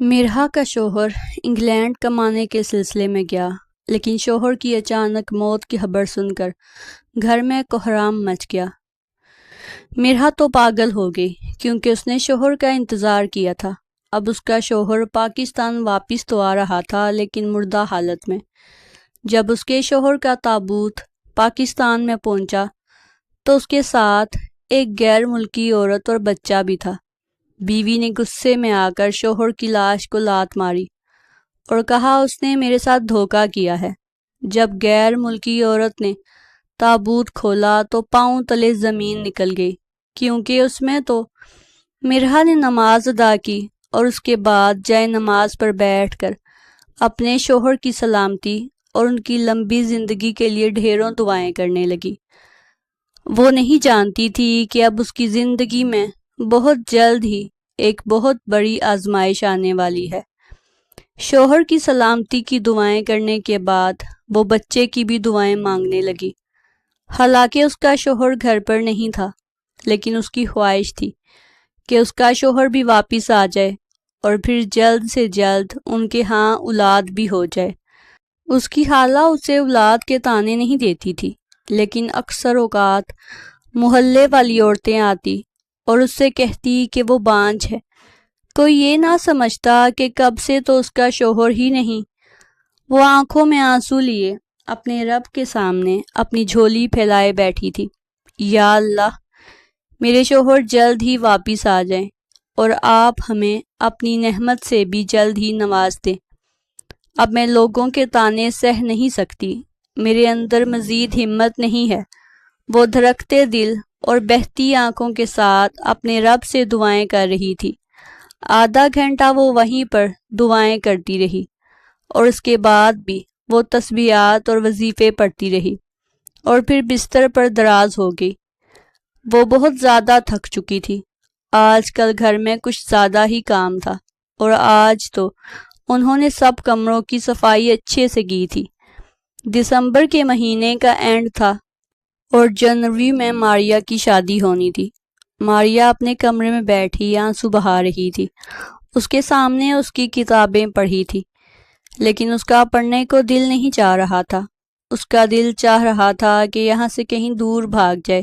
میرہا کا شوہر انگلینڈ کمانے کے سلسلے میں گیا، لیکن شوہر کی اچانک موت کی خبر سن کر گھر میں کوہرام مچ گیا۔ میرہا تو پاگل ہو گئی کیونکہ اس نے شوہر کا انتظار کیا تھا۔ اب اس کا شوہر پاکستان واپس تو آ رہا تھا لیکن مردہ حالت میں۔ جب اس کے شوہر کا تابوت پاکستان میں پہنچا تو اس کے ساتھ ایک غیر ملکی عورت اور بچہ بھی تھا۔ بیوی نے غصے میں آ کر شوہر کی لاش کو لات ماری اور کہا اس نے میرے ساتھ دھوکہ کیا ہے۔ جب غیر ملکی عورت نے تابوت کھولا تو پاؤں تلے زمین نکل گئی، کیونکہ اس میں تو میرہا نے نماز ادا کی اور اس کے بعد جائے نماز پر بیٹھ کر اپنے شوہر کی سلامتی اور ان کی لمبی زندگی کے لیے ڈھیروں دعائیں کرنے لگی۔ وہ نہیں جانتی تھی کہ اب اس کی زندگی میں بہت جلد ہی ایک بہت بڑی آزمائش آنے والی ہے۔ شوہر کی سلامتی کی دعائیں کرنے کے بعد وہ بچے کی بھی دعائیں مانگنے لگی۔ حالانکہ اس کا شوہر گھر پر نہیں تھا، لیکن اس کی خواہش تھی کہ اس کا شوہر بھی واپس آ جائے اور پھر جلد سے جلد ان کے ہاں اولاد بھی ہو جائے۔ اس کی خالہ اسے اولاد کے طعنے نہیں دیتی تھی، لیکن اکثر اوقات محلے والی عورتیں آتی اور اس سے کہتی کہ وہ بانجھ ہے۔ کوئی یہ نہ سمجھتا کہ کب سے تو اس کا شوہر ہی نہیں۔ وہ آنکھوں میں آنسو لیے اپنے رب کے سامنے اپنی جھولی پھیلائے بیٹھی تھی۔ یا اللہ، میرے شوہر جلد ہی واپس آ جائیں اور آپ ہمیں اپنی نعمت سے بھی جلد ہی نواز دیں۔ اب میں لوگوں کے طعنے سہ نہیں سکتی، میرے اندر مزید ہمت نہیں ہے۔ وہ دھڑکتے دل اور بہتی آنکھوں کے ساتھ اپنے رب سے دعائیں کر رہی تھی۔ آدھا گھنٹہ وہ وہیں پر دعائیں کرتی رہی اور اس کے بعد بھی وہ تسبیحات اور وظیفے پڑھتی رہی اور پھر بستر پر دراز ہو گئی۔ وہ بہت زیادہ تھک چکی تھی۔ آج کل گھر میں کچھ زیادہ ہی کام تھا اور آج تو انہوں نے سب کمروں کی صفائی اچھے سے کی تھی۔ دسمبر کے مہینے کا اینڈ تھا اور جنوری میں ماریا کی شادی ہونی تھی۔ ماریا اپنے کمرے میں بیٹھی آنسو بہا رہی تھی۔ اس کے سامنے اس کی کتابیں پڑھی تھی، لیکن اس کا پڑھنے کو دل نہیں چاہ رہا تھا۔ اس کا دل چاہ رہا تھا کہ یہاں سے کہیں دور بھاگ جائے،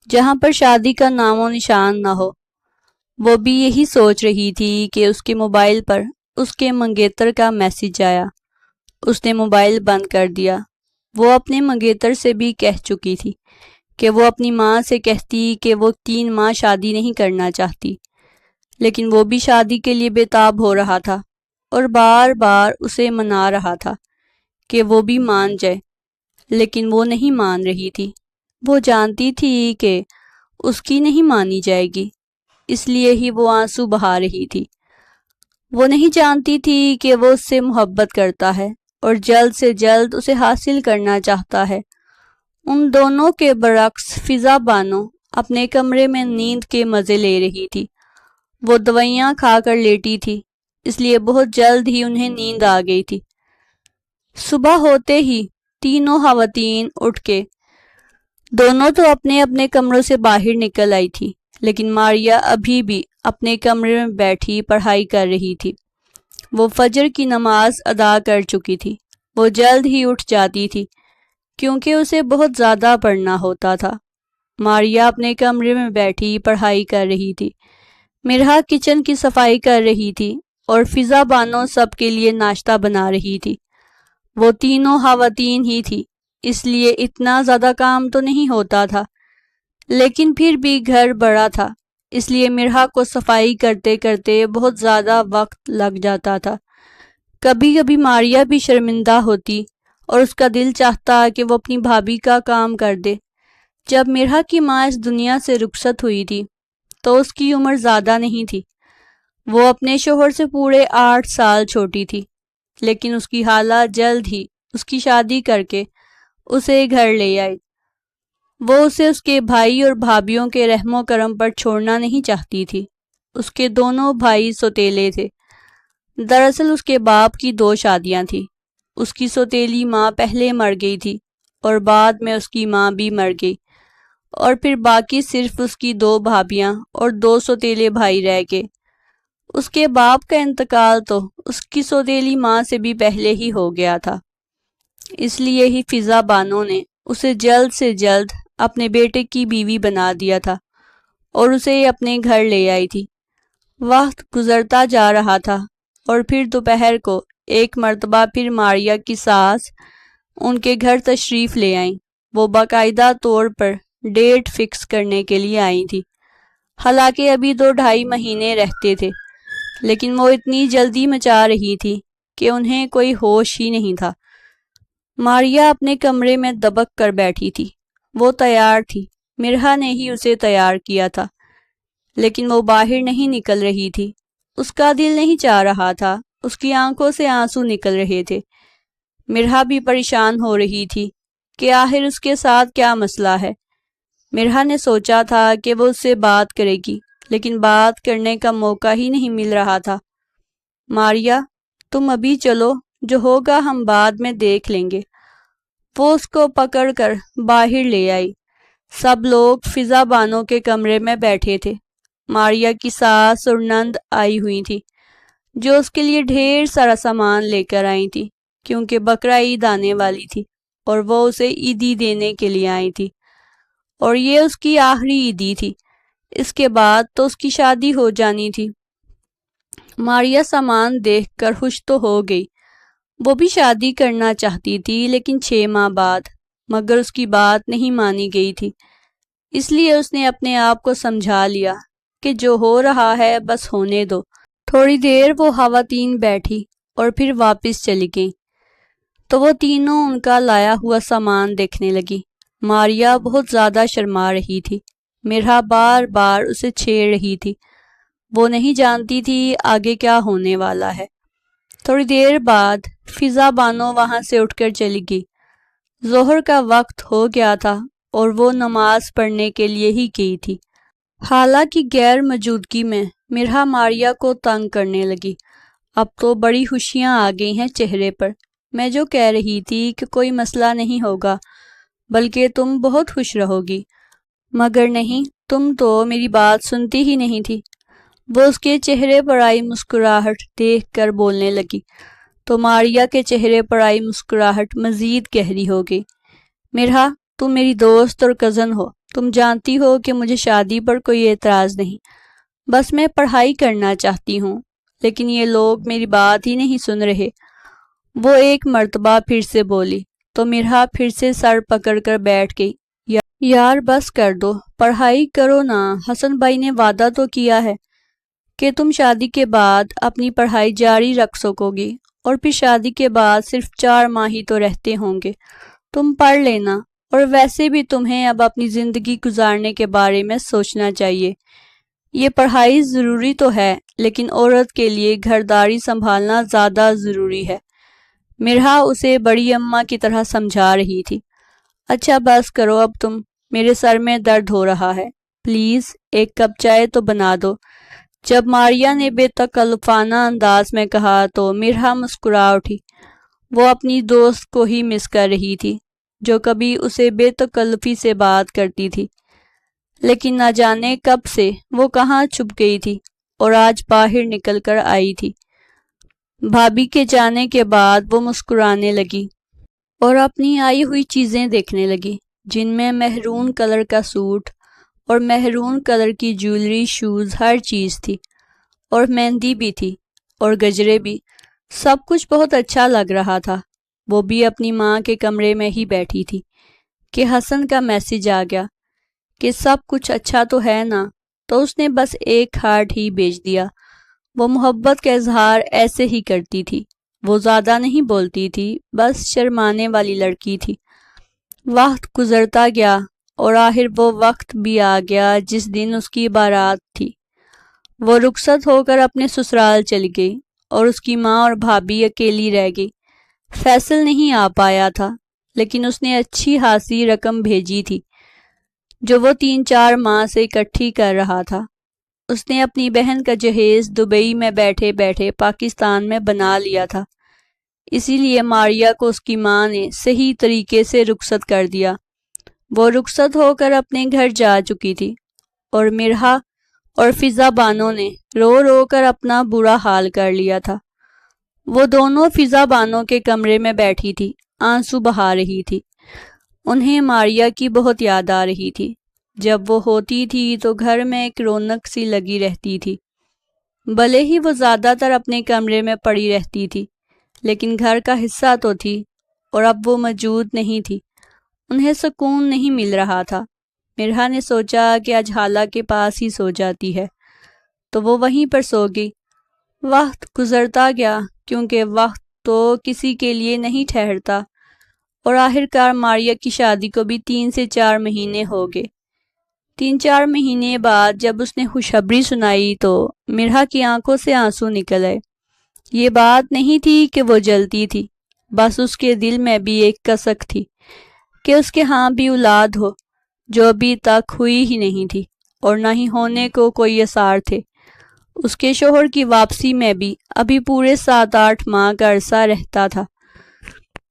جہاں پر شادی کا نام و نشان نہ ہو۔ وہ بھی یہی سوچ رہی تھی کہ اس کے موبائل پر اس کے منگیتر کا میسج آیا۔ اس نے موبائل بند کر دیا۔ وہ اپنے منگیتر سے بھی کہہ چکی تھی کہ وہ اپنی ماں سے کہتی کہ وہ 3 ماہ شادی نہیں کرنا چاہتی، لیکن وہ بھی شادی کے لیے بےتاب ہو رہا تھا اور بار بار اسے منا رہا تھا کہ وہ بھی مان جائے، لیکن وہ نہیں مان رہی تھی۔ وہ جانتی تھی کہ اس کی نہیں مانی جائے گی، اس لیے ہی وہ آنسو بہا رہی تھی۔ وہ نہیں جانتی تھی کہ وہ اس سے محبت کرتا ہے اور جلد سے جلد اسے حاصل کرنا چاہتا ہے۔ ان دونوں کے برعکس فضا بانو اپنے کمرے میں نیند کے مزے لے رہی تھی۔ وہ دوائیاں کھا کر لیٹی تھی، اس لیے بہت جلد ہی انہیں نیند آ گئی تھی۔ صبح ہوتے ہی تینوں خواتین اٹھ کے دونوں تو اپنے اپنے کمروں سے باہر نکل آئی تھی، لیکن ماریا ابھی بھی اپنے کمرے میں بیٹھی پڑھائی کر رہی تھی۔ وہ فجر کی نماز ادا کر چکی تھی۔ وہ جلد ہی اٹھ جاتی تھی کیونکہ اسے بہت زیادہ پڑھنا ہوتا تھا۔ ماریا اپنے کمرے میں بیٹھی پڑھائی کر رہی تھی۔ میرہا کچن کی صفائی کر رہی تھی اور فضا بانو سب کے لیے ناشتہ بنا رہی تھی۔ وہ تینوں خواتین ہی تھی، اس لیے اتنا زیادہ کام تو نہیں ہوتا تھا، لیکن پھر بھی گھر بڑا تھا، اس لیے میرہا کو صفائی کرتے کرتے بہت زیادہ وقت لگ جاتا تھا۔ کبھی کبھی ماریا بھی شرمندہ ہوتی اور اس کا دل چاہتا کہ وہ اپنی بھابھی کا کام کر دے۔ جب میرہا کی ماں اس دنیا سے رخصت ہوئی تھی تو اس کی عمر زیادہ نہیں تھی۔ وہ اپنے شوہر سے پورے 8 سال چھوٹی تھی، لیکن اس کی خالہ جلد ہی اس کی شادی کر کے اسے گھر لے آئی۔ وہ اسے اس کے بھائی اور بھابھیوں کے رحم و کرم پر چھوڑنا نہیں چاہتی تھی۔ اس کے دونوں بھائی سوتیلے تھے۔ دراصل اس کے باپ کی 2 شادیاں تھیں۔ اس کی سوتیلی ماں پہلے مر گئی تھی اور بعد میں اس کی ماں بھی مر گئی، اور پھر باقی صرف اس کی 2 بھابیاں اور 2 سوتیلے بھائی رہ گئے۔ اس کے باپ کا انتقال تو اس کی سوتیلی ماں سے بھی پہلے ہی ہو گیا تھا، اس لیے ہی فضا بانو نے اسے جلد سے جلد اپنے بیٹے کی بیوی بنا دیا تھا اور اسے اپنے گھر لے آئی تھی۔ وقت گزرتا جا رہا تھا اور پھر دوپہر کو ایک مرتبہ پھر ماریا کی ساس ان کے گھر تشریف لے آئیں۔ وہ باقاعدہ طور پر ڈیٹ فکس کرنے کے لیے آئی تھی، حالانکہ ابھی 2-2.5 مہینے رہتے تھے، لیکن وہ اتنی جلدی مچا رہی تھی کہ انہیں کوئی ہوش ہی نہیں تھا۔ ماریا اپنے کمرے میں دبک کر بیٹھی تھی۔ وہ تیار تھی، مرحا نے ہی اسے تیار کیا تھا، لیکن وہ باہر نہیں نکل رہی تھی۔ اس کا دل نہیں چاہ رہا تھا، اس کی آنکھوں سے آنسو نکل رہے تھے۔ مرحا بھی پریشان ہو رہی تھی کہ آخر اس کے ساتھ کیا مسئلہ ہے۔ مرحا نے سوچا تھا کہ وہ اس سے بات کرے گی، لیکن بات کرنے کا موقع ہی نہیں مل رہا تھا۔ ماریا، تم ابھی چلو، جو ہوگا ہم بعد میں دیکھ لیں گے۔ وہ اس کو پکڑ کر باہر لے آئی۔ سب لوگ فضا بانو کے کمرے میں بیٹھے تھے۔ ماریا کی ساس اور نند آئی ہوئی تھی، جو اس کے لیے ڈھیر سارا سامان لے کر آئی تھی، کیونکہ بقرہ عید آنے والی تھی اور وہ اسے عیدی دینے کے لیے آئی تھی، اور یہ اس کی آخری عیدی تھی۔ اس کے بعد تو اس کی شادی ہو جانی تھی۔ ماریا سامان دیکھ کر خوش تو ہو گئی۔ وہ بھی شادی کرنا چاہتی تھی، لیکن 6 ماہ بعد، مگر اس کی بات نہیں مانی گئی تھی۔ اس لیے اس نے اپنے آپ کو سمجھا لیا کہ جو ہو رہا ہے بس ہونے دو۔ تھوڑی دیر وہ خواتین بیٹھی اور پھر واپس چلی گئیں، تو وہ تینوں ان کا لایا ہوا سامان دیکھنے لگی۔ ماریا بہت زیادہ شرما رہی تھی۔ مرحا بار بار اسے چھیڑ رہی تھی۔ وہ نہیں جانتی تھی آگے کیا ہونے والا ہے۔ تھوڑی دیر بعد فضا بانو وہاں سے اٹھ کر چلی گئی۔ ظہر کا وقت ہو گیا تھا اور وہ نماز پڑھنے کے لیے ہی گئی تھی۔ حالانکہ غیر موجودگی میں مرحا ماریا کو تنگ کرنے لگی۔ اب تو بڑی خوشیاں آ گئی ہیں چہرے پر۔ میں جو کہہ رہی تھی کہ کوئی مسئلہ نہیں ہوگا، بلکہ تم بہت خوش رہو گی، مگر نہیں، تم تو میری بات سنتی ہی نہیں تھی۔ وہ اس کے چہرے پر آئی مسکراہٹ دیکھ کر بولنے لگی، تو ماریا کے چہرے پر آئی مسکراہٹ مزید گہری ہو گئی۔ مرحا، تم میری دوست اور کزن ہو، تم جانتی ہو کہ مجھے شادی پر کوئی اعتراض نہیں، بس میں پڑھائی کرنا چاہتی ہوں، لیکن یہ لوگ میری بات ہی نہیں سن رہے۔ وہ ایک مرتبہ پھر سے بولی، تو مرحا پھر سے سر پکڑ کر بیٹھ گئی۔ یار بس کر دو، پڑھائی کرو نا۔ حسن بھائی نے وعدہ تو کیا ہے کہ تم شادی کے بعد اپنی پڑھائی جاری رکھ سکو گی، اور پھر شادی کے بعد صرف 4 ماہ ہی تو رہتے ہوں گے، تم پڑھ لینا۔ اور ویسے بھی تمہیں اب اپنی زندگی گزارنے کے بارے میں سوچنا چاہیے۔ یہ پڑھائی ضروری تو ہے، لیکن عورت کے لیے گھرداری سنبھالنا زیادہ ضروری ہے۔ مرحا اسے بڑی اماں کی طرح سمجھا رہی تھی۔ اچھا بس کرو اب تم، میرے سر میں درد ہو رہا ہے، پلیز ایک کپ چائے تو بنا دو۔ جب ماریا نے بے تکلفانہ انداز میں کہا تو مرحا مسکرا اٹھی۔ وہ اپنی دوست کو ہی مس کر رہی تھی، جو کبھی اسے بے تکلفی سے بات کرتی تھی، لیکن نہ جانے کب سے وہ کہاں چھپ گئی تھی اور آج باہر نکل کر آئی تھی۔ بھابھی کے جانے کے بعد وہ مسکرانے لگی اور اپنی آئی ہوئی چیزیں دیکھنے لگی، جن میں مہرون کلر کا سوٹ اور مہرون کلر کی جیولری، شوز، ہر چیز تھی، اور مہندی بھی تھی اور گجرے بھی۔ سب کچھ بہت اچھا لگ رہا تھا۔ وہ بھی اپنی ماں کے کمرے میں ہی بیٹھی تھی کہ حسن کا میسج آ گیا کہ سب کچھ اچھا تو ہے نا، تو اس نے بس ایک ہارٹ ہی بھیج دیا۔ وہ محبت کا اظہار ایسے ہی کرتی تھی، وہ زیادہ نہیں بولتی تھی، بس شرمانے والی لڑکی تھی۔ وقت گزرتا گیا اور آخر وہ وقت بھی آ گیا جس دن اس کی بارات تھی۔ وہ رخصت ہو کر اپنے سسرال چلی گئی اور اس کی ماں اور بھابھی اکیلی رہ گئی۔ فیصل نہیں آ پایا تھا، لیکن اس نے اچھی خاصی رقم بھیجی تھی جو وہ 3-4 ماہ سے اکٹھی کر رہا تھا۔ اس نے اپنی بہن کا جہیز دبئی میں بیٹھے بیٹھے پاکستان میں بنا لیا تھا، اسی لیے ماریا کو اس کی ماں نے صحیح طریقے سے رخصت کر دیا۔ وہ رخصت ہو کر اپنے گھر جا چکی تھی اور مرحا اور فضا بانو نے رو رو کر اپنا برا حال کر لیا تھا۔ وہ دونوں فضا بانو کے کمرے میں بیٹھی تھی، آنسو بہا رہی تھی۔ انہیں ماریا کی بہت یاد آ رہی تھی۔ جب وہ ہوتی تھی تو گھر میں ایک رونق سی لگی رہتی تھی۔ بھلے ہی وہ زیادہ تر اپنے کمرے میں پڑی رہتی تھی، لیکن گھر کا حصہ تو تھی، اور اب وہ موجود نہیں تھی۔ انہیں سکون نہیں مل رہا تھا۔ مرحا نے سوچا کہ آج حالہ کے پاس ہی سو جاتی ہے، تو وہ وہیں پر سو گئی۔ وقت گزرتا گیا، کیونکہ وقت تو کسی کے لیے نہیں ٹھہرتا، اور آخرکار ماریا کی شادی کو بھی 3 سے 4 مہینے ہو گئے۔ 3-4 مہینے بعد جب اس نے خوشخبری سنائی تو مرحا کی آنکھوں سے آنسو نکل آئے۔ یہ بات نہیں تھی کہ وہ جلتی تھی، بس اس کے دل میں بھی ایک کسک تھی کہ اس کے ہاں بھی اولاد ہو، جو ابھی تک ہوئی ہی نہیں تھی، اور نہ ہی ہونے کو کوئی آثار تھے۔ اس کے شوہر کی واپسی میں بھی ابھی پورے 7-8 ماہ کا عرصہ رہتا تھا۔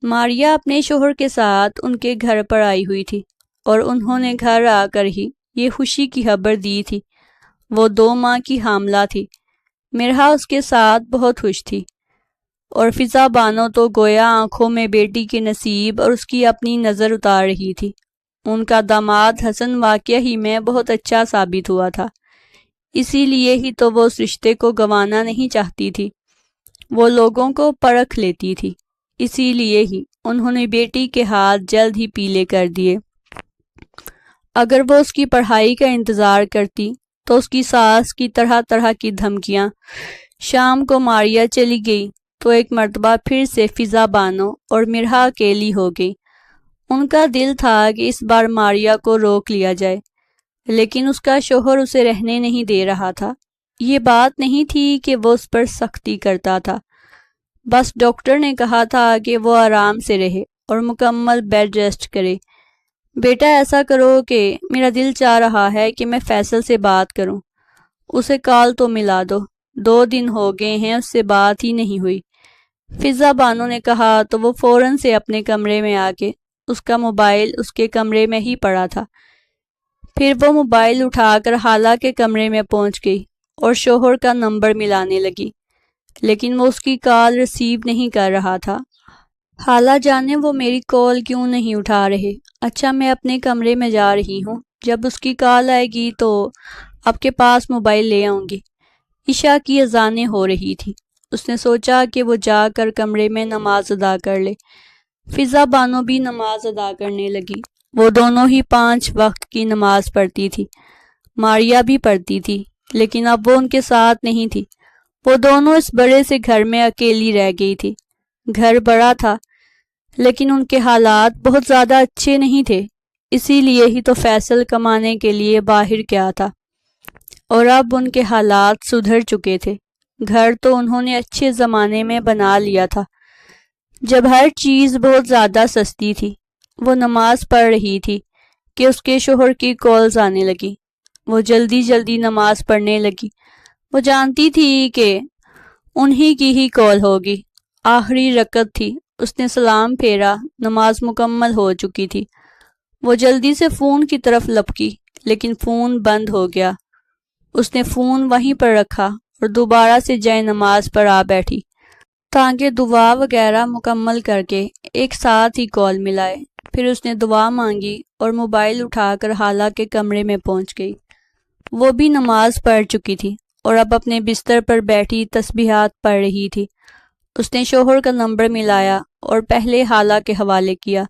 ماریا اپنے شوہر کے ساتھ ان کے گھر پر آئی ہوئی تھی، اور انہوں نے گھر آ کر ہی یہ خوشی کی خبر دی تھی۔ وہ 2 ماہ کی حاملہ تھی۔ مرحا اس کے ساتھ بہت خوش تھی، اور فضا بانو تو گویا آنکھوں میں بیٹی کے نصیب اور اس کی اپنی نظر اتار رہی تھی۔ ان کا داماد حسن واقعہ ہی میں بہت اچھا ثابت ہوا تھا، اسی لیے ہی تو وہ اس رشتے کو گنوانا نہیں چاہتی تھی۔ وہ لوگوں کو پرکھ لیتی تھی، اسی لیے ہی انہوں نے بیٹی کے ہاتھ جلد ہی پیلے کر دیے۔ اگر وہ اس کی پڑھائی کا انتظار کرتی تو اس کی ساس کی طرح طرح کی دھمکیاں۔ شام کو ماریا چلی گئی تو ایک مرتبہ پھر سے فضا بانو اور مرحا اکیلی ہو گئی۔ ان کا دل تھا کہ اس بار ماریا کو روک لیا جائے، لیکن اس کا شوہر اسے رہنے نہیں دے رہا تھا۔ یہ بات نہیں تھی کہ وہ اس پر سختی کرتا تھا، بس ڈاکٹر نے کہا تھا کہ وہ آرام سے رہے اور مکمل بیڈ ریسٹ کرے۔ بیٹا ایسا کرو کہ میرا دل چاہ رہا ہے کہ میں فیصل سے بات کروں، اسے کال تو ملا دو، 2 دن ہو گئے ہیں اس سے بات ہی نہیں ہوئی۔ فضا بانو نے کہا تو وہ فوراً سے اپنے کمرے میں آ کے، اس کا موبائل اس کے کمرے میں ہی پڑا تھا۔ پھر وہ موبائل اٹھا کر حالہ کے کمرے میں پہنچ گئی اور شوہر کا نمبر ملانے لگی، لیکن وہ اس کی کال ریسیو نہیں کر رہا تھا۔ حالہ جانے وہ میری کال کیوں نہیں اٹھا رہے؟ اچھا میں اپنے کمرے میں جا رہی ہوں، جب اس کی کال آئے گی تو آپ کے پاس موبائل لے آؤں گی۔ عشاء کی اذانیں ہو رہی تھی۔ اس نے سوچا کہ وہ جا کر کمرے میں نماز ادا کر لے۔ فضا بانو بھی نماز ادا کرنے لگی۔ وہ دونوں ہی 5 وقت کی نماز پڑھتی تھی۔ ماریا بھی پڑھتی تھی، لیکن اب وہ ان کے ساتھ نہیں تھی۔ وہ دونوں اس بڑے سے گھر میں اکیلی رہ گئی تھی۔ گھر بڑا تھا، لیکن ان کے حالات بہت زیادہ اچھے نہیں تھے، اسی لیے ہی تو فیصل کمانے کے لیے باہر گیا تھا، اور اب ان کے حالات سدھر چکے تھے۔ گھر تو انہوں نے اچھے زمانے میں بنا لیا تھا، جب ہر چیز بہت زیادہ سستی تھی۔ وہ نماز پڑھ رہی تھی کہ اس کے شوہر کی کالز آنے لگی۔ وہ جلدی جلدی نماز پڑھنے لگی۔ وہ جانتی تھی کہ انہی کی ہی کال ہوگی۔ آخری رکعت تھی، اس نے سلام پھیرا، نماز مکمل ہو چکی تھی۔ وہ جلدی سے فون کی طرف لپکی، لیکن فون بند ہو گیا۔ اس نے فون وہیں پر رکھا اور دوبارہ سے جائے نماز پر آ بیٹھی، تاکہ دعا وغیرہ مکمل کر کے ایک ساتھ ہی کال ملائے۔ پھر اس نے دعا مانگی اور موبائل اٹھا کر حالہ کے کمرے میں پہنچ گئی۔ وہ بھی نماز پڑھ چکی تھی اور اب اپنے بستر پر بیٹھی تسبیحات پڑھ رہی تھی۔ اس نے شوہر کا نمبر ملایا اور پہلے حالہ کے حوالے کیا۔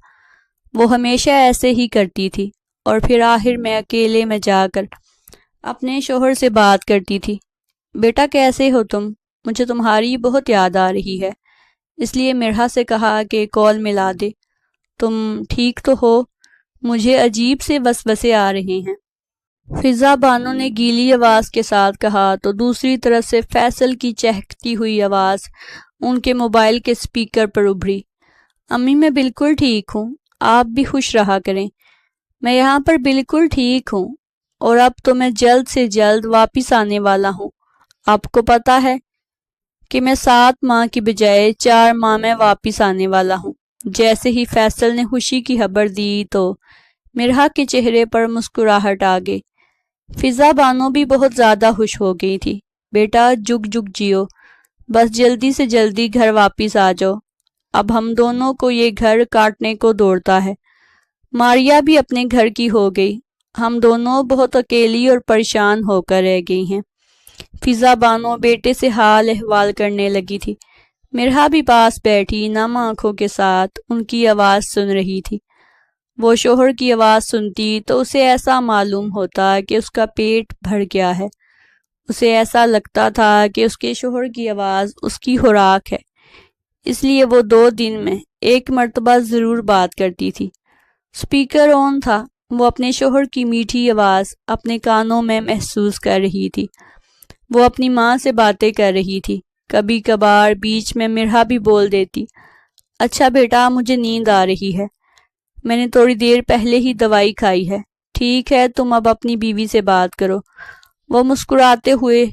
وہ ہمیشہ ایسے ہی کرتی تھی، اور پھر آخر میں اکیلے میں جا کر اپنے شوہر سے بات کرتی تھی۔ بیٹا کیسے ہو تم؟ مجھے تمہاری بہت یاد آ رہی ہے، اس لیے مرحا سے کہا کہ کال ملا دے۔ تم ٹھیک تو ہو؟ مجھے عجیب سے وسوسے آ رہے ہیں، فضا بانو نے گیلی آواز کے ساتھ کہا تو دوسری طرف سے فیصل کی چہکتی ہوئی آواز ان کے موبائل کے سپیکر پر ابھری۔ امی میں بالکل ٹھیک ہوں، آپ بھی خوش رہا کریں۔ میں یہاں پر بالکل ٹھیک ہوں، اور اب تو میں جلد سے جلد واپس آنے والا ہوں۔ آپ کو پتہ ہے کہ میں 7 ماہ کی بجائے 4 ماہ میں واپس آنے والا ہوں۔ جیسے ہی فیصل نے خوشی کی خبر دی تو مرحا کے چہرے پر مسکراہٹ آ گئی۔ فضا بانو بھی بہت زیادہ خوش ہو گئی تھی۔ بیٹا جگ جگ جیو، بس جلدی سے جلدی گھر واپس آ جاؤ، اب ہم دونوں کو یہ گھر کاٹنے کو دوڑتا ہے۔ ماریا بھی اپنے گھر کی ہو گئی، ہم دونوں بہت اکیلی اور پریشان ہو کر رہ گئی ہیں۔ فضا بانو بیٹے سے حال احوال کرنے لگی تھی۔ مرحا بھی پاس بیٹھی نم آنکھوں کے ساتھ ان کی آواز سن رہی تھی۔ وہ شوہر کی آواز سنتی تو اسے ایسا معلوم ہوتا کہ اس کا پیٹ بھر گیا ہے۔ اسے ایسا لگتا تھا کہ اس کے شوہر کی آواز اس کی خوراک ہے، اس لیے وہ 2 دن میں 1 مرتبہ ضرور بات کرتی تھی۔ سپیکر آن تھا، وہ اپنے شوہر کی میٹھی آواز اپنے کانوں میں محسوس کر رہی تھی۔ وہ اپنی ماں سے باتیں کر رہی تھی۔ کبھی کبھار بیچ میں مرحا بھی بول دیتی، اچھا بیٹا مجھے نیند آ رہی ہے، میں نے تھوڑی دیر پہلے ہی دوائی کھائی ہے، ٹھیک ہے تم اب اپنی بیوی سے بات کرو۔ وہ مسکراتے ہوئے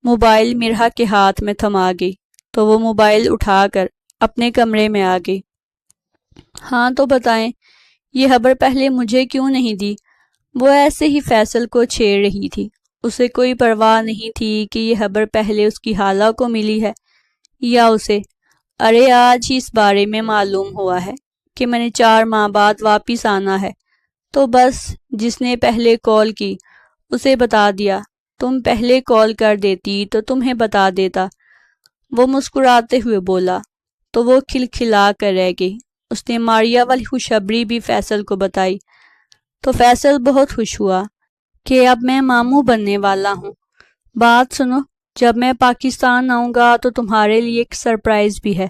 موبائل مرحا کے ہاتھ میں تھما گئی تو وہ موبائل اٹھا کر اپنے کمرے میں آ گئی۔ ہاں تو بتائیں، یہ خبر پہلے مجھے کیوں نہیں دی؟ وہ ایسے ہی فیصل کو چھیڑ رہی تھی۔ اسے کوئی پرواہ نہیں تھی کہ یہ خبر پہلے اس کی خالہ کو ملی ہے یا اسے۔ ارے آج ہی اس بارے میں معلوم ہوا ہے کہ میں نے 4 ماہ بعد واپس آنا ہے، تو بس جس نے پہلے کال کی اسے بتا دیا، تم پہلے کال کر دیتی تو تمہیں بتا دیتا۔ وہ مسکراتے ہوئے بولا تو وہ کھلکھلا کر رہ گئی۔ اس نے ماریا والی خوشخبری بھی فیصل کو بتائی تو فیصل بہت خوش ہوا کہ اب میں ماموں بننے والا ہوں۔ بات سنو، جب میں پاکستان آؤں گا تو تمہارے لیے ایک سرپرائز بھی ہے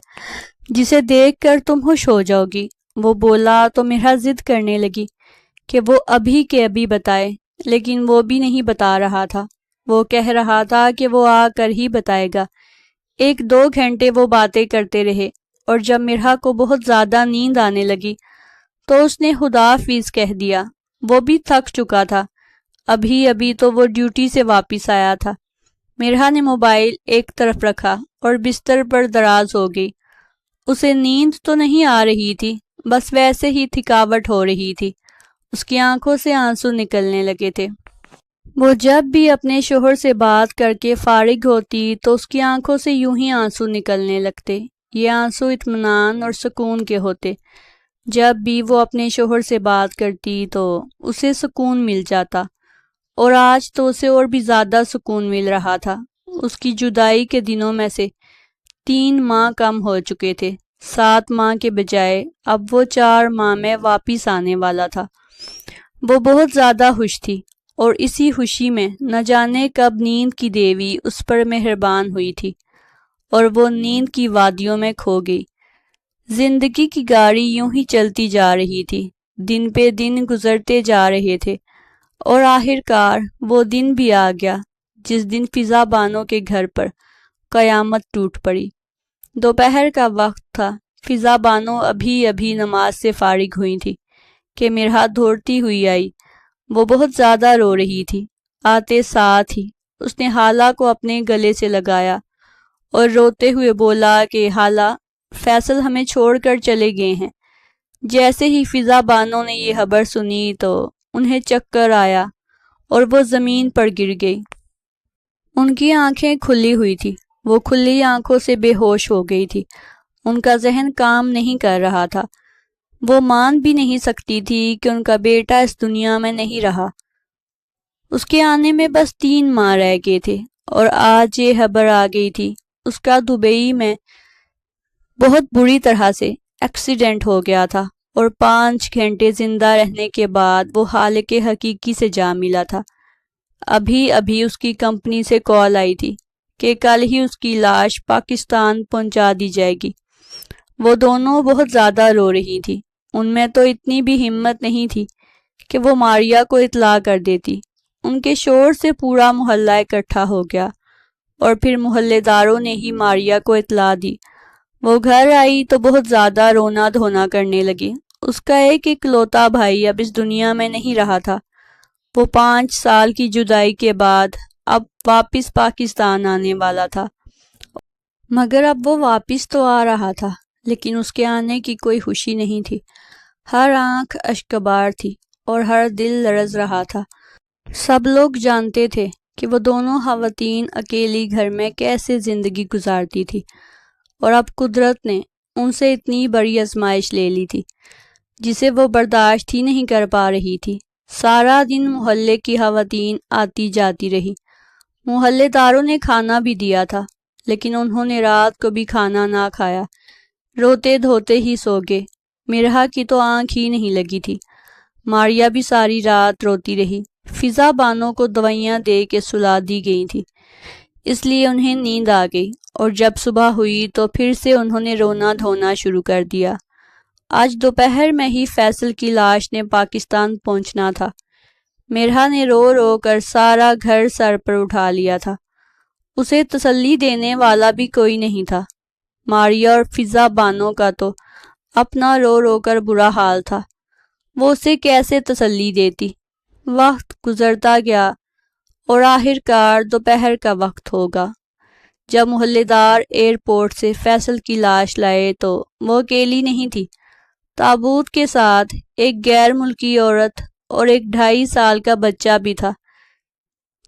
جسے دیکھ کر تم خوش ہو جاؤ گی۔ وہ بولا تو مرحا ضد کرنے لگی کہ وہ ابھی کے ابھی بتائے، لیکن وہ بھی نہیں بتا رہا تھا۔ وہ کہہ رہا تھا کہ وہ آ کر ہی بتائے گا۔ 1-2 گھنٹے وہ باتیں کرتے رہے اور جب مرحا کو بہت زیادہ نیند آنے لگی تو اس نے خدا حافظ کہہ دیا۔ وہ بھی تھک چکا تھا، ابھی تو وہ ڈیوٹی سے واپس آیا تھا۔ مرحا نے موبائل ایک طرف رکھا اور بستر پر دراز ہو گئی۔ اسے نیند تو نہیں آ رہی تھی، بس ویسے ہی تھکاوٹ ہو رہی تھی۔ اس کی آنکھوں سے آنسو نکلنے لگے تھے۔ وہ جب بھی اپنے شوہر سے بات کر کے فارغ ہوتی تو اس کی آنکھوں سے یوں ہی آنسو نکلنے لگتے۔ یہ آنسو اطمینان اور سکون کے ہوتے۔ جب بھی وہ اپنے شوہر سے بات کرتی تو اسے سکون مل جاتا، اور آج تو اسے اور بھی زیادہ سکون مل رہا تھا۔ اس کی جدائی کے دنوں میں سے 3 ماہ کم ہو چکے تھے۔ 7 ماہ کے بجائے اب وہ 4 ماہ میں واپس آنے والا تھا۔ وہ بہت زیادہ خوش تھی، اور اسی خوشی میں نہ جانے کب نیند کی دیوی اس پر مہربان ہوئی تھی اور وہ نیند کی وادیوں میں کھو گئی۔ زندگی کی گاڑی یوں ہی چلتی جا رہی تھی، دن پہ دن گزرتے جا رہے تھے، اور آخر کار وہ دن بھی آ گیا جس دن فضا بانو کے گھر پر قیامت ٹوٹ پڑی۔ دوپہر کا وقت تھا، فضا بانو ابھی نماز سے فارغ ہوئی تھی کہ مرحا دوڑتی ہوئی آئی۔ وہ بہت زیادہ رو رہی تھی۔ آتے ساتھ ہی اس نے خالہ کو اپنے گلے سے لگایا اور روتے ہوئے بولا کہ خالہ، فیصل ہمیں چھوڑ کر چلے گئے ہیں۔ جیسے ہی فضا بانو نے یہ خبر سنی تو انہیں چکر آیا اور وہ زمین پر گر گئی۔ ان کی آنکھیں کھلی ہوئی تھی، وہ کھلی آنکھوں سے بے ہوش ہو گئی تھی۔ ان کا ذہن کام نہیں کر رہا تھا۔ وہ مان بھی نہیں سکتی تھی کہ ان کا بیٹا اس دنیا میں نہیں رہا۔ اس کے آنے میں بس 3 ماہ رہ گئے تھے اور آج یہ خبر آ گئی تھی۔ اس کا دبئی میں بہت بری طرح سے ایکسیڈنٹ ہو گیا تھا اور 5 گھنٹے زندہ رہنے کے بعد وہ خالق حقیقی سے جا ملا تھا۔ ابھی اس کی کمپنی سے کال آئی تھی کہ کل ہی اس کی لاش پاکستان پہنچا دی جائے گی۔ وہ دونوں بہت زیادہ رو رہی تھی۔ ان میں تو اتنی بھی ہمت نہیں تھی کہ وہ ماریا کو اطلاع کر دیتی۔ ان کے شور سے پورا محلہ اکٹھا ہو گیا اور پھر محلے داروں نے ہی ماریا کو اطلاع دی۔ وہ گھر آئی تو بہت زیادہ رونا دھونا کرنے لگی۔ اس کا ایک اکلوتا بھائی اب اس دنیا میں نہیں رہا تھا۔ وہ 5 سال کی جدائی کے بعد اب واپس پاکستان آنے والا تھا، مگر اب وہ واپس تو آ رہا تھا لیکن اس کے آنے کی کوئی خوشی نہیں تھی۔ ہر آنکھ اشکبار تھی اور ہر دل لرز رہا تھا۔ سب لوگ جانتے تھے کہ وہ دونوں خواتین اکیلی گھر میں کیسے زندگی گزارتی تھی، اور اب قدرت نے ان سے اتنی بڑی آزمائش لے لی تھی جسے وہ برداشت ہی نہیں کر پا رہی تھی۔ سارا دن محلے کی خواتین آتی جاتی رہی، محلے داروں نے کھانا بھی دیا تھا، لیکن انہوں نے رات کو بھی کھانا نہ کھایا، روتے دھوتے ہی سو گئے۔ مرحا کی تو آنکھ ہی نہیں لگی تھی، ماریا بھی ساری رات روتی رہی۔ فضا بانو کو دوائیاں دے کے سلا دی گئی تھی، اس لیے انہیں نیند آ گئی، اور جب صبح ہوئی تو پھر سے انہوں نے رونا دھونا شروع کر دیا۔ آج دوپہر میں ہی فیصل کی لاش نے پاکستان پہنچنا تھا۔ مرحا نے رو رو کر سارا گھر سر پر اٹھا لیا تھا، اسے تسلی دینے والا بھی کوئی نہیں تھا۔ ماریا اور فضا بانو کا تو اپنا رو رو کر برا حال تھا، وہ اسے کیسے تسلی دیتی۔ وقت گزرتا گیا اور آخر کار دوپہر کا وقت ہوگا۔ جب محلے دار ایئرپورٹ سے فیصل کی لاش لائے تو وہ اکیلی نہیں تھی، تابوت کے ساتھ ایک غیر ملکی عورت اور ایک 2.5 سال کا بچہ بھی تھا،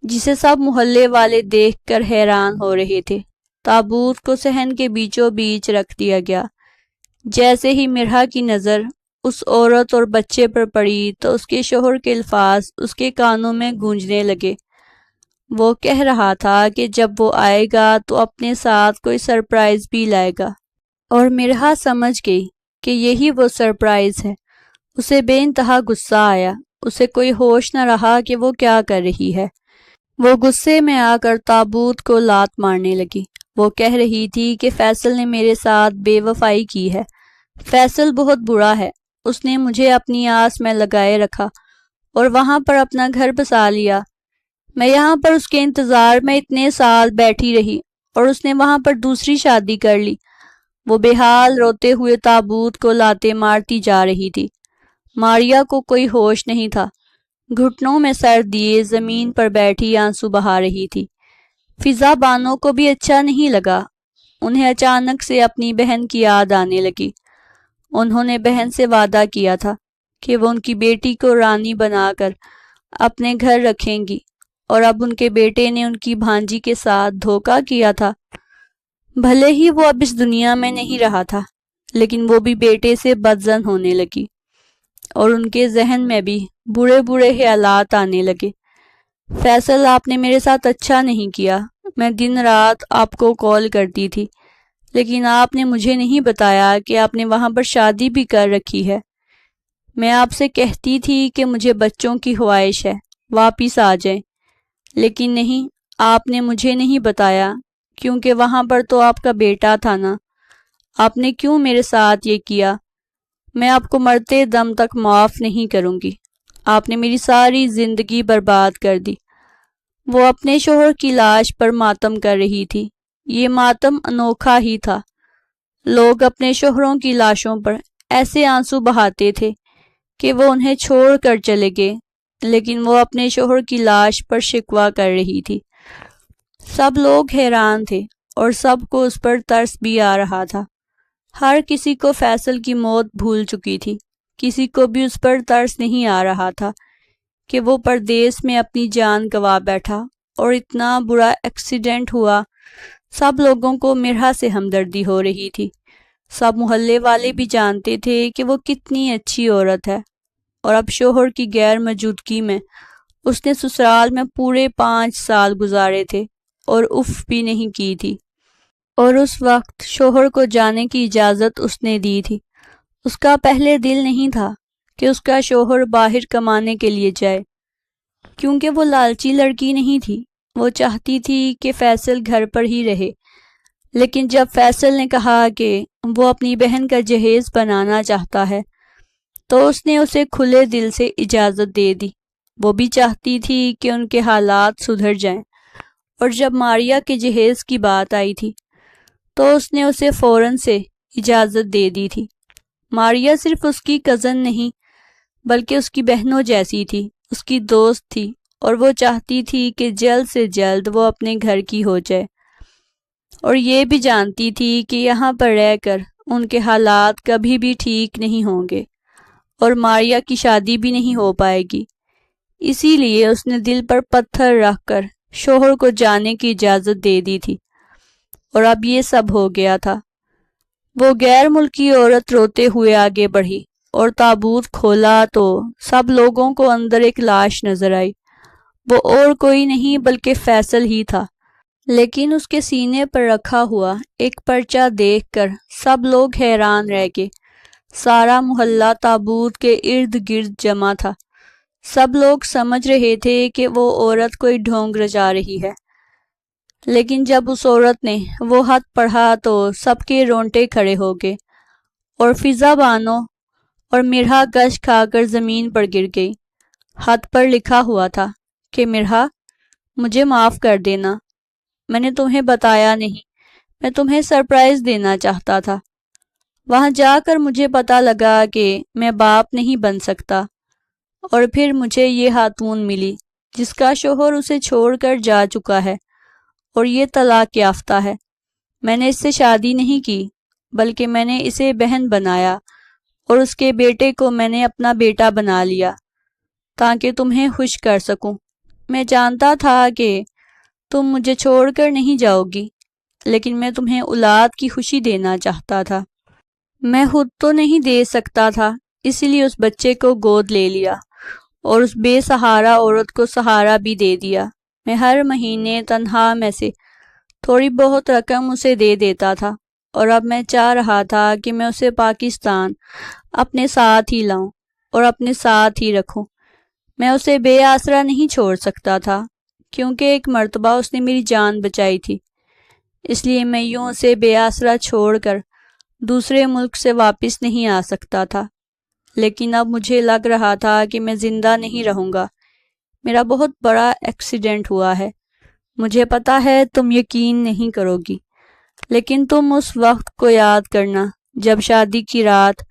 جسے سب محلے والے دیکھ کر حیران ہو رہے تھے۔ تابوت کو صحن کے بیچوں بیچ رکھ دیا گیا۔ جیسے ہی مرحا کی نظر اس عورت اور بچے پر پڑی تو اس کے شوہر کے الفاظ اس کے کانوں میں گونجنے لگے۔ وہ کہہ رہا تھا کہ جب وہ آئے گا تو اپنے ساتھ کوئی سرپرائز بھی لائے گا، اور مرحا سمجھ گئی کہ یہی وہ سرپرائز ہے۔ اسے بے انتہا غصہ آیا، اسے کوئی ہوش نہ رہا کہ وہ کیا کر رہی ہے۔ وہ غصے میں آ کر تابوت کو لات مارنے لگی۔ وہ کہہ رہی تھی کہ فیصل نے میرے ساتھ بے وفائی کی ہے، فیصل بہت برا ہے، اس نے مجھے اپنی آس میں لگائے رکھا اور وہاں پر اپنا گھر بسا لیا۔ میں یہاں پر اس کے انتظار میں اتنے سال بیٹھی رہی اور اس نے وہاں پر دوسری شادی کر لی۔ وہ بے حال روتے ہوئے تابوت کو لاتے مارتی جا رہی تھی۔ ماریا کو کوئی ہوش نہیں تھا، گھٹنوں میں سر دیے زمین پر بیٹھی آنسو بہا رہی تھی۔ فضا بانو کو بھی اچھا نہیں لگا، انہیں اچانک سے اپنی بہن کی یاد آنے لگی۔ انہوں نے بہن سے وعدہ کیا تھا کہ وہ ان کی بیٹی کو رانی بنا کر اپنے گھر رکھیں گی، اور اب ان کے بیٹے نے ان کی بھانجی کے ساتھ دھوکہ کیا تھا۔ بھلے ہی وہ اب اس دنیا میں نہیں رہا تھا، لیکن وہ بھی بیٹے سے بدظن ہونے لگی، اور ان کے ذہن میں بھی برے برے خیالات آنے لگے۔ فیصل، آپ نے میرے ساتھ اچھا نہیں کیا، میں دن رات آپ کو کال کرتی تھی، لیکن آپ نے مجھے نہیں بتایا کہ آپ نے وہاں پر شادی بھی کر رکھی ہے۔ میں آپ سے کہتی تھی کہ مجھے بچوں کی خواہش ہے، واپس آ جائیں، لیکن نہیں، آپ نے مجھے نہیں بتایا، کیونکہ وہاں پر تو آپ کا بیٹا تھا نا۔ آپ نے کیوں میرے ساتھ یہ کیا؟ میں آپ کو مرتے دم تک معاف نہیں کروں گی، آپ نے میری ساری زندگی برباد کر دی۔ وہ اپنے شوہر کی لاش پر ماتم کر رہی تھی۔ یہ ماتم انوکھا ہی تھا، لوگ اپنے شوہروں کی لاشوں پر ایسے آنسو بہاتے تھے کہ وہ انہیں چھوڑ کر چلے گئے، لیکن وہ اپنے شوہر کی لاش پر شکوہ کر رہی تھی۔ سب لوگ حیران تھے اور سب کو اس پر ترس بھی آ رہا تھا۔ ہر کسی کو فیصل کی موت بھول چکی تھی، کسی کو بھی اس پر ترس نہیں آ رہا تھا کہ وہ پردیس میں اپنی جان گنوا بیٹھا اور اتنا برا ایکسیڈنٹ ہوا۔ سب لوگوں کو مرحا سے ہمدردی ہو رہی تھی، سب محلے والے بھی جانتے تھے کہ وہ کتنی اچھی عورت ہے، اور اب شوہر کی غیر موجودگی میں اس نے سسرال میں پورے 5 سال گزارے تھے اور اف بھی نہیں کی تھی، اور اس وقت شوہر کو جانے کی اجازت اس نے دی تھی۔ اس کا پہلے دل نہیں تھا کہ اس کا شوہر باہر کمانے کے لیے جائے، کیونکہ وہ لالچی لڑکی نہیں تھی، وہ چاہتی تھی کہ فیصل گھر پر ہی رہے۔ لیکن جب فیصل نے کہا کہ وہ اپنی بہن کا جہیز بنانا چاہتا ہے تو اس نے اسے کھلے دل سے اجازت دے دی۔ وہ بھی چاہتی تھی کہ ان کے حالات سدھر جائیں، اور جب ماریا کے جہیز کی بات آئی تھی تو اس نے اسے فوراً سے اجازت دے دی تھی۔ ماریا صرف اس کی کزن نہیں بلکہ اس کی بہنوں جیسی تھی، اس کی دوست تھی، اور وہ چاہتی تھی کہ جلد سے جلد وہ اپنے گھر کی ہو جائے، اور یہ بھی جانتی تھی کہ یہاں پر رہ کر ان کے حالات کبھی بھی ٹھیک نہیں ہوں گے اور ماریا کی شادی بھی نہیں ہو پائے گی۔ اسی لیے اس نے دل پر پتھر رکھ کر شوہر کو جانے کی اجازت دے دی تھی، اور اب یہ سب ہو گیا تھا۔ وہ غیر ملکی عورت روتے ہوئے آگے بڑھی اور تابوت کھولا تو سب لوگوں کو اندر ایک لاش نظر آئی۔ وہ اور کوئی نہیں بلکہ فیصل ہی تھا، لیکن اس کے سینے پر رکھا ہوا ایک پرچہ دیکھ کر سب لوگ حیران رہ گئے۔ سارا محلہ تابوت کے ارد گرد جمع تھا۔ سب لوگ سمجھ رہے تھے کہ وہ عورت کوئی ڈھونگ رچا رہی ہے، لیکن جب اس عورت نے وہ خط پڑھا تو سب کے رونگٹے کھڑے ہو گئے، اور فضا بانو اور مرحا گش کھا کر زمین پر گر گئی۔ خط پر لکھا ہوا تھا کہ مرحا، مجھے معاف کر دینا، میں نے تمہیں بتایا نہیں، میں تمہیں سرپرائز دینا چاہتا تھا۔ وہاں جا کر مجھے پتا لگا کہ میں باپ نہیں بن سکتا، اور پھر مجھے یہ خاتون ملی جس کا شوہر اسے چھوڑ کر جا چکا ہے اور یہ طلاق یافتہ ہے۔ میں نے اس سے شادی نہیں کی، بلکہ میں نے اسے بہن بنایا، اور اس کے بیٹے کو میں نے اپنا بیٹا بنا لیا تاکہ تمہیں خوش کر سکوں۔ میں جانتا تھا کہ تم مجھے چھوڑ کر نہیں جاؤ گی، لیکن میں تمہیں اولاد کی خوشی دینا چاہتا تھا۔ میں خود تو نہیں دے سکتا تھا، اسی لیے اس بچے کو گود لے لیا اور اس بے سہارا عورت کو سہارا بھی دے دیا۔ میں ہر مہینے تنخواہ میں سے تھوڑی بہت رقم اسے دے دیتا تھا، اور اب میں چاہ رہا تھا کہ میں اسے پاکستان اپنے ساتھ ہی لاؤں اور اپنے ساتھ ہی رکھوں۔ میں اسے بے آسرا نہیں چھوڑ سکتا تھا، کیونکہ ایک مرتبہ اس نے میری جان بچائی تھی، اس لیے میں یوں اسے بے آسرا چھوڑ کر دوسرے ملک سے واپس نہیں آ سکتا تھا۔ لیکن اب مجھے لگ رہا تھا کہ میں زندہ نہیں رہوں گا۔ میرا بہت بڑا ایکسیڈنٹ ہوا ہے، مجھے پتا ہے تم یقین نہیں کرو گی، لیکن تم اس وقت کو یاد کرنا جب شادی کی رات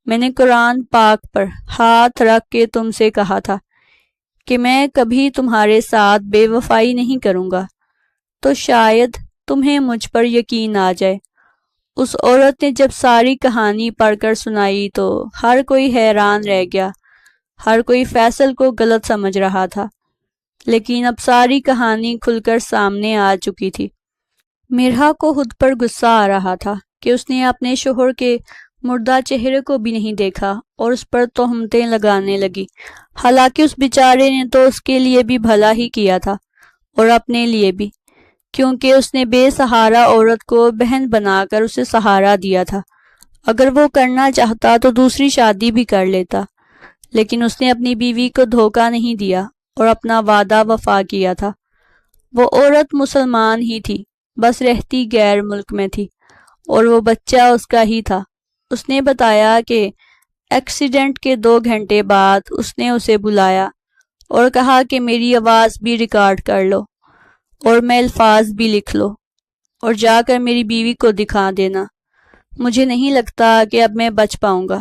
میں نے قرآن پاک پر ہاتھ رکھ کے تم سے کہا تھا کہ میں کبھی تمہارے ساتھ بے وفائی نہیں کروں گا، تو شاید تمہیں مجھ پر یقین آ جائے۔ اس عورت نے جب ساری کہانی پڑھ کر سنائی تو ہر کوئی حیران رہ گیا۔ ہر کوئی فیصل کو غلط سمجھ رہا تھا، لیکن اب ساری کہانی کھل کر سامنے آ چکی تھی۔ مرحا کو خود پر غصہ آ رہا تھا کہ اس نے اپنے شوہر کے مردہ چہرے کو بھی نہیں دیکھا اور اس پر تہمتیں لگانے لگی، حالانکہ اس بیچارے نے تو اس کے لیے بھی بھلا ہی کیا تھا اور اپنے لیے بھی، کیونکہ اس نے بے سہارا عورت کو بہن بنا کر اسے سہارا دیا تھا۔ اگر وہ کرنا چاہتا تو دوسری شادی بھی کر لیتا، لیکن اس نے اپنی بیوی کو دھوکہ نہیں دیا اور اپنا وعدہ وفا کیا تھا۔ وہ عورت مسلمان ہی تھی، بس رہتی غیر ملک میں تھی، اور وہ بچہ اس کا ہی تھا۔ اس نے بتایا کہ ایکسیڈنٹ کے 2 گھنٹے بعد اس نے اسے بلایا اور کہا کہ میری آواز بھی ریکارڈ کر لو اور میں الفاظ بھی لکھ لو، اور جا کر میری بیوی کو دکھا دینا۔ مجھے نہیں لگتا کہ اب میں بچ پاؤں گا،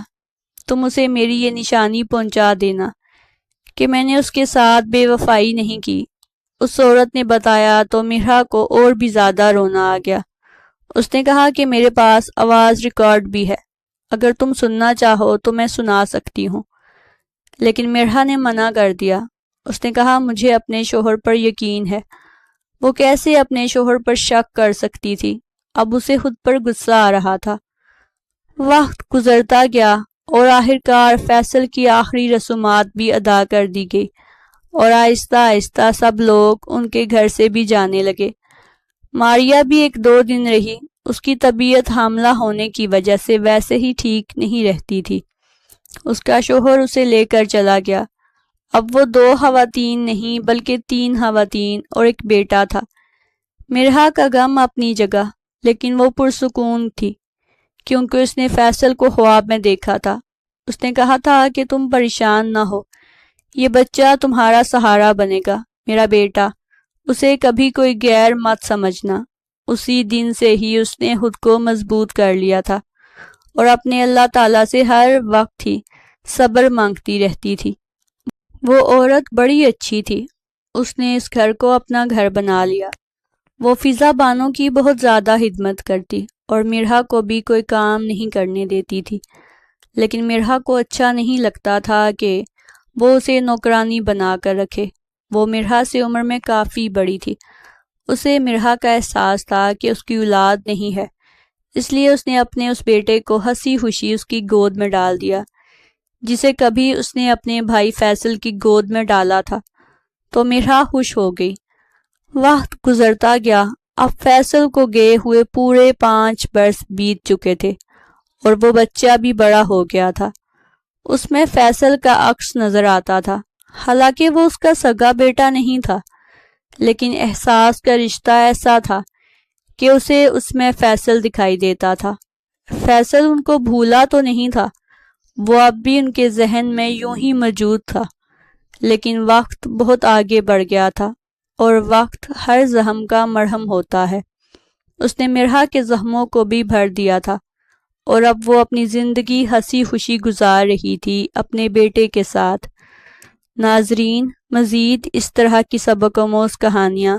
تم اسے میری یہ نشانی پہنچا دینا کہ میں نے اس کے ساتھ بے وفائی نہیں کی۔ اس عورت نے بتایا تو مرحا کو اور بھی زیادہ رونا آ گیا۔ اس نے کہا کہ میرے پاس آواز ریکارڈ بھی ہے، اگر تم سننا چاہو تو میں سنا سکتی ہوں، لیکن مرحا نے منع کر دیا۔ اس نے کہا مجھے اپنے شوہر پر یقین ہے۔ وہ کیسے اپنے شوہر پر شک کر سکتی تھی؟ اب اسے خود پر غصہ آ رہا تھا۔ وقت گزرتا گیا اور آخرکار فیصل کی آخری رسومات بھی ادا کر دی گئی، اور آہستہ آہستہ سب لوگ ان کے گھر سے بھی جانے لگے۔ ماریا بھی 1-2 دن رہی۔ اس کی طبیعت حاملہ ہونے کی وجہ سے ویسے ہی ٹھیک نہیں رہتی تھی۔ اس کا شوہر اسے لے کر چلا گیا۔ اب وہ 2 خواتین نہیں بلکہ 3 خواتین اور ایک بیٹا تھا۔ مرحا کا غم اپنی جگہ، لیکن وہ پرسکون تھی، کیونکہ اس نے فیصل کو خواب میں دیکھا تھا۔ اس نے کہا تھا کہ تم پریشان نہ ہو، یہ بچہ تمہارا سہارا بنے گا، میرا بیٹا، اسے کبھی کوئی غیر مت سمجھنا۔ اسی دن سے ہی اس نے خود کو مضبوط کر لیا تھا اور اپنے اللہ تعالیٰ سے ہر وقت ہی صبر مانگتی رہتی تھی۔ وہ عورت بڑی اچھی تھی، اس نے اس گھر کو اپنا گھر بنا لیا۔ وہ فضا بانو کی بہت زیادہ خدمت کرتی اور مرحا کو بھی کوئی کام نہیں کرنے دیتی تھی، لیکن مرحا کو اچھا نہیں لگتا تھا کہ وہ اسے نوکرانی بنا کر رکھے۔ وہ مرحا سے عمر میں کافی بڑی تھی۔ اسے مرحا کا احساس تھا کہ اس کی اولاد نہیں ہے، اس لیے اس نے اپنے اس بیٹے کو ہنسی خوشی اس کی گود میں ڈال دیا، جسے کبھی اس نے اپنے بھائی فیصل کی گود میں ڈالا تھا۔ تو مرحا خوش ہو گئی۔ وقت گزرتا گیا۔ اب فیصل کو گئے ہوئے پورے 5 برس بیت چکے تھے اور وہ بچہ بھی بڑا ہو گیا تھا۔ اس میں فیصل کا عکس نظر آتا تھا، حالانکہ وہ اس کا سگا بیٹا نہیں تھا، لیکن احساس کا رشتہ ایسا تھا کہ اسے اس میں فیصل دکھائی دیتا تھا۔ فیصل ان کو بھولا تو نہیں تھا، وہ اب بھی ان کے ذہن میں یوں ہی موجود تھا، لیکن وقت بہت آگے بڑھ گیا تھا اور وقت ہر زخم کا مرہم ہوتا ہے۔ اس نے مرحا کے زخموں کو بھی بھر دیا تھا اور اب وہ اپنی زندگی ہنسی خوشی گزار رہی تھی اپنے بیٹے کے ساتھ۔ ناظرین، مزید اس طرح کی سبق آموز کہانیاں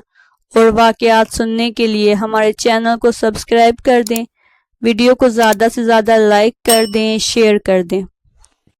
اور واقعات سننے کے لیے ہمارے چینل کو سبسکرائب کر دیں، ویڈیو کو زیادہ سے زیادہ لائک کر دیں، شیئر کر دیں۔